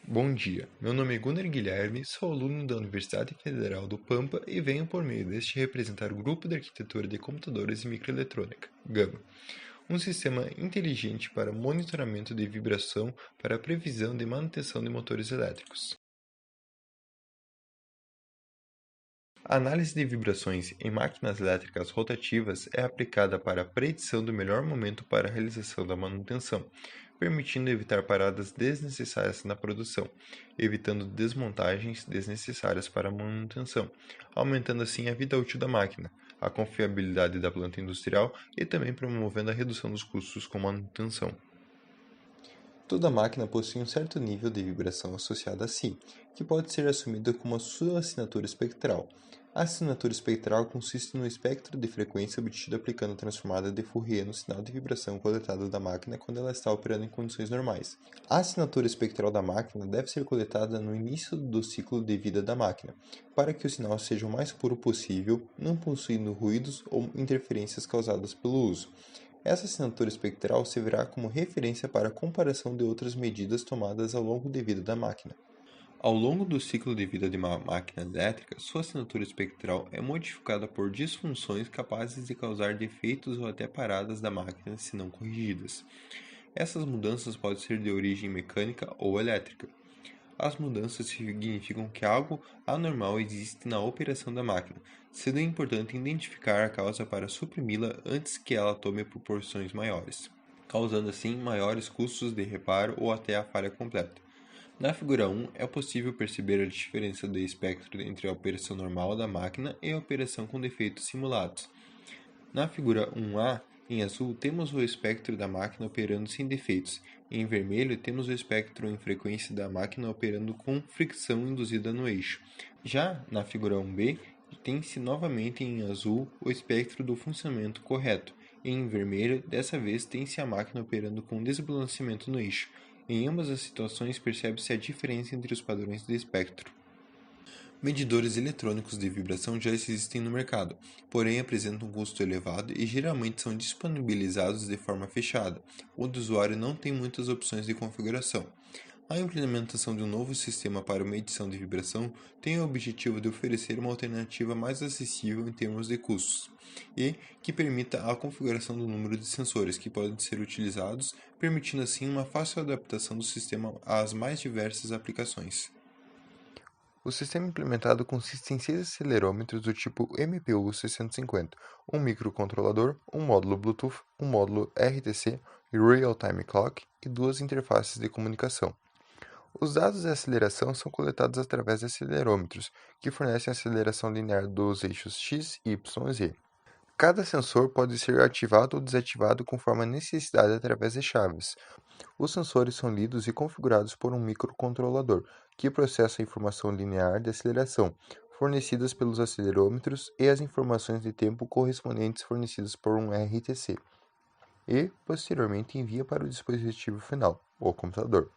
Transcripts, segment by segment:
Bom dia, meu nome é Gunnar Guilherme, sou aluno da Universidade Federal do Pampa e venho por meio deste representar o Grupo de Arquitetura de Computadores e Microeletrônica, GAMA, um sistema inteligente para monitoramento de vibração para a previsão de manutenção de motores elétricos. A análise de vibrações em máquinas elétricas rotativas é aplicada para a predição do melhor momento para a realização da manutenção, permitindo evitar paradas desnecessárias na produção, evitando desmontagens desnecessárias para a manutenção, aumentando assim a vida útil da máquina, a confiabilidade da planta industrial e também promovendo a redução dos custos com manutenção. Toda máquina possui um certo nível de vibração associada a si, que pode ser assumida como a sua assinatura espectral. A assinatura espectral consiste no espectro de frequência obtido aplicando a transformada de Fourier no sinal de vibração coletado da máquina quando ela está operando em condições normais. A assinatura espectral da máquina deve ser coletada no início do ciclo de vida da máquina, para que o sinal seja o mais puro possível, não possuindo ruídos ou interferências causadas pelo uso. Essa assinatura espectral servirá como referência para a comparação de outras medidas tomadas ao longo de vida da máquina. Ao longo do ciclo de vida de uma máquina elétrica, sua assinatura espectral é modificada por disfunções capazes de causar defeitos ou até paradas da máquina se não corrigidas. Essas mudanças podem ser de origem mecânica ou elétrica. As mudanças significam que algo anormal existe na operação da máquina, sendo importante identificar a causa para suprimi-la antes que ela tome proporções maiores, causando assim maiores custos de reparo ou até a falha completa. Na figura 1, é possível perceber a diferença de espectro entre a operação normal da máquina e a operação com defeitos simulados. Na figura 1A, em azul, temos o espectro da máquina operando sem defeitos. Em vermelho, temos o espectro em frequência da máquina operando com fricção induzida no eixo. Já na figura 1B, tem-se novamente em azul o espectro do funcionamento correto. E em vermelho, dessa vez, tem-se a máquina operando com desbalanceamento no eixo. Em ambas as situações, percebe-se a diferença entre os padrões de espectro. Medidores eletrônicos de vibração já existem no mercado, porém apresentam um custo elevado e geralmente são disponibilizados de forma fechada, onde o usuário não tem muitas opções de configuração. A implementação de um novo sistema para medição de vibração tem o objetivo de oferecer uma alternativa mais acessível em termos de custos e que permita a configuração do número de sensores que podem ser utilizados, permitindo assim uma fácil adaptação do sistema às mais diversas aplicações. O sistema implementado consiste em 6 acelerômetros do tipo MPU-650, um microcontrolador, um módulo Bluetooth, um módulo RTC e Real-Time Clock e duas interfaces de comunicação. Os dados de aceleração são coletados através de acelerômetros, que fornecem a aceleração linear dos eixos x, y e z. Cada sensor pode ser ativado ou desativado conforme a necessidade através de chaves. Os sensores são lidos e configurados por um microcontrolador, que processa a informação linear de aceleração, fornecidas pelos acelerômetros, e as informações de tempo correspondentes fornecidas por um RTC, e, posteriormente, envia para o dispositivo final, o computador.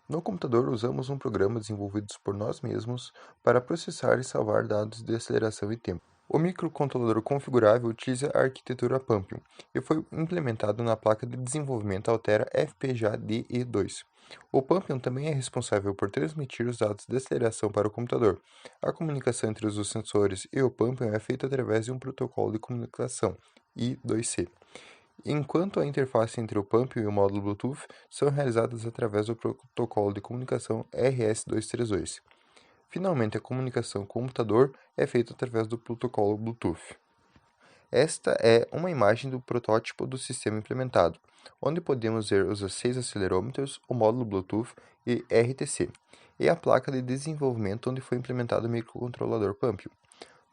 No computador, usamos um programa desenvolvido por nós mesmos para processar e salvar dados de aceleração e tempo. O microcontrolador configurável utiliza a arquitetura Pumpium e foi implementado na placa de desenvolvimento Altera FPGA-DE2. O Pumpium também é responsável por transmitir os dados de aceleração para o computador. A comunicação entre os sensores e o Pumpium é feita através de um protocolo de comunicação, I2C, enquanto a interface entre o Pumpium e o módulo Bluetooth são realizadas através do protocolo de comunicação RS-232. Finalmente, a comunicação com o computador é feita através do protocolo Bluetooth. Esta é uma imagem do protótipo do sistema implementado, onde podemos ver os 6 acelerômetros, o módulo Bluetooth e RTC, e a placa de desenvolvimento onde foi implementado o microcontrolador Pumpium.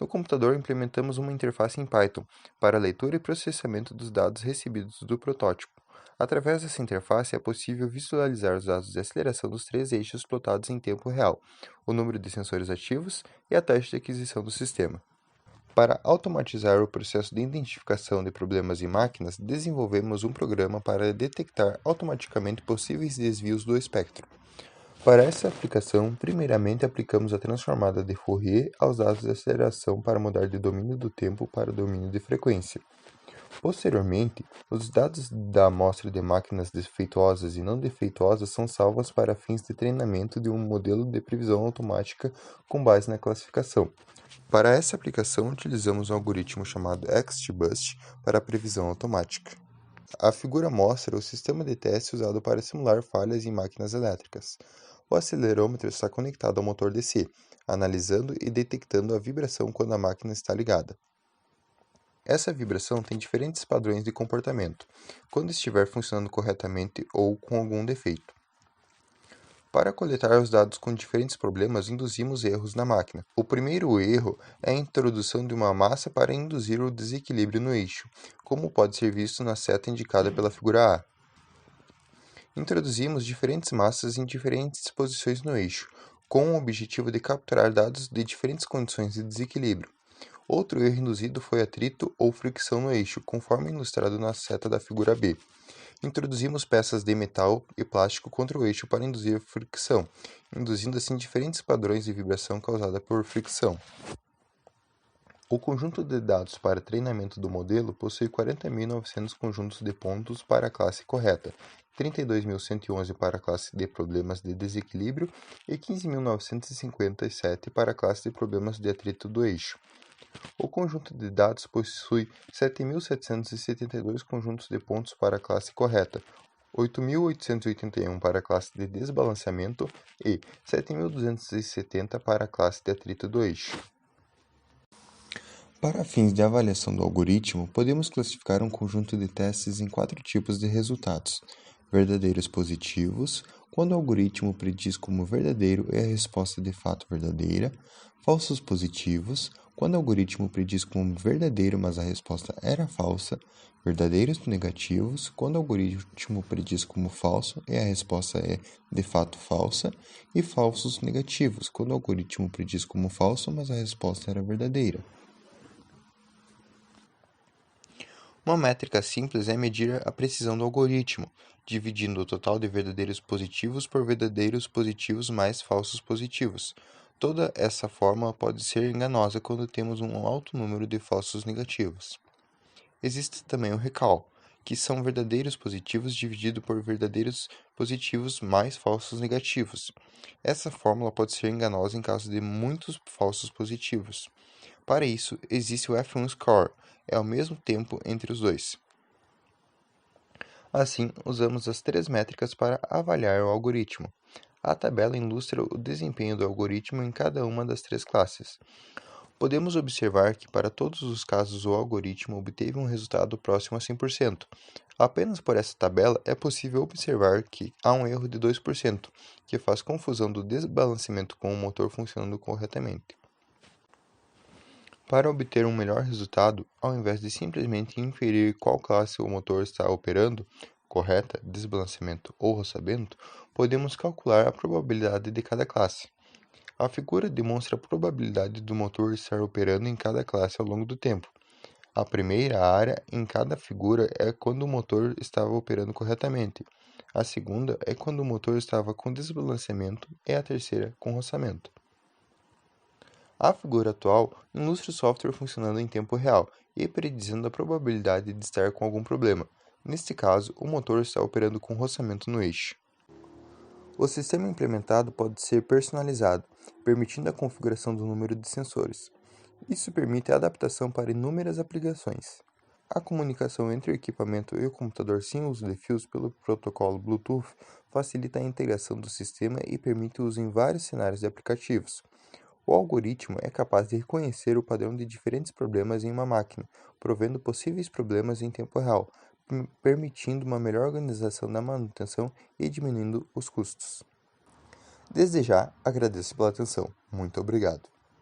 No computador, implementamos uma interface em Python para leitura e processamento dos dados recebidos do protótipo. Através dessa interface, é possível visualizar os dados de aceleração dos 3 eixos plotados em tempo real, o número de sensores ativos e a taxa de aquisição do sistema. Para automatizar o processo de identificação de problemas em máquinas, desenvolvemos um programa para detectar automaticamente possíveis desvios do espectro. Para essa aplicação, primeiramente aplicamos a transformada de Fourier aos dados de aceleração para mudar de domínio do tempo para domínio de frequência. Posteriormente, os dados da amostra de máquinas defeituosas e não defeituosas são salvos para fins de treinamento de um modelo de previsão automática com base na classificação. Para essa aplicação, utilizamos um algoritmo chamado XGBoost para a previsão automática. A figura mostra o sistema de teste usado para simular falhas em máquinas elétricas. O acelerômetro está conectado ao motor DC, analisando e detectando a vibração quando a máquina está ligada. Essa vibração tem diferentes padrões de comportamento, quando estiver funcionando corretamente ou com algum defeito. Para coletar os dados com diferentes problemas, induzimos erros na máquina. O primeiro erro é a introdução de uma massa para induzir o desequilíbrio no eixo, como pode ser visto na seta indicada pela figura A. Introduzimos diferentes massas em diferentes posições no eixo, com o objetivo de capturar dados de diferentes condições de desequilíbrio. Outro erro induzido foi atrito ou fricção no eixo, conforme ilustrado na seta da figura B. Introduzimos peças de metal e plástico contra o eixo para induzir fricção, induzindo assim diferentes padrões de vibração causada por fricção. O conjunto de dados para treinamento do modelo possui 40.900 conjuntos de pontos para a classe correta, 32.111 para a classe de problemas de desequilíbrio e 15.957 para a classe de problemas de atrito do eixo. O conjunto de dados possui 7.772 conjuntos de pontos para a classe correta, 8.881 para a classe de desbalanceamento e 7.270 para a classe de atrito do eixo. Para fins de avaliação do algoritmo, podemos classificar um conjunto de testes em 4 tipos de resultados: verdadeiros positivos, quando o algoritmo prediz como verdadeiro e a resposta de fato verdadeira; falsos positivos, quando o algoritmo prediz como verdadeiro, mas a resposta era falsa; verdadeiros negativos, quando o algoritmo prediz como falso e a resposta é de fato falsa; e falsos negativos, quando o algoritmo prediz como falso, mas a resposta era verdadeira. Uma métrica simples é medir a precisão do algoritmo, dividindo o total de verdadeiros positivos por verdadeiros positivos mais falsos positivos. Toda essa fórmula pode ser enganosa quando temos um alto número de falsos negativos. Existe também o recall, que são verdadeiros positivos dividido por verdadeiros positivos mais falsos negativos. Essa fórmula pode ser enganosa em caso de muitos falsos positivos. Para isso, existe o F1 score, é ao mesmo tempo entre os dois. Assim, usamos as 3 métricas para avaliar o algoritmo. A tabela ilustra o desempenho do algoritmo em cada uma das 3 classes. Podemos observar que para todos os casos o algoritmo obteve um resultado próximo a 100%. Apenas por essa tabela é possível observar que há um erro de 2%, que faz confusão do desbalanceamento com o motor funcionando corretamente. Para obter um melhor resultado, ao invés de simplesmente inferir qual classe o motor está operando, correta, desbalanceamento ou roçamento, podemos calcular a probabilidade de cada classe. A figura demonstra a probabilidade do motor estar operando em cada classe ao longo do tempo. A primeira área em cada figura é quando o motor estava operando corretamente. A segunda é quando o motor estava com desbalanceamento e a terceira com roçamento. A figura atual ilustra o software funcionando em tempo real e predizendo a probabilidade de estar com algum problema. Neste caso, o motor está operando com roçamento no eixo. O sistema implementado pode ser personalizado, permitindo a configuração do número de sensores. Isso permite a adaptação para inúmeras aplicações. A comunicação entre o equipamento e o computador sem uso de fios pelo protocolo Bluetooth facilita a integração do sistema e permite o uso em vários cenários de aplicativos. O algoritmo é capaz de reconhecer o padrão de diferentes problemas em uma máquina, provendo possíveis problemas em tempo real, permitindo uma melhor organização da manutenção e diminuindo os custos. Desde já, agradeço pela atenção. Muito obrigado.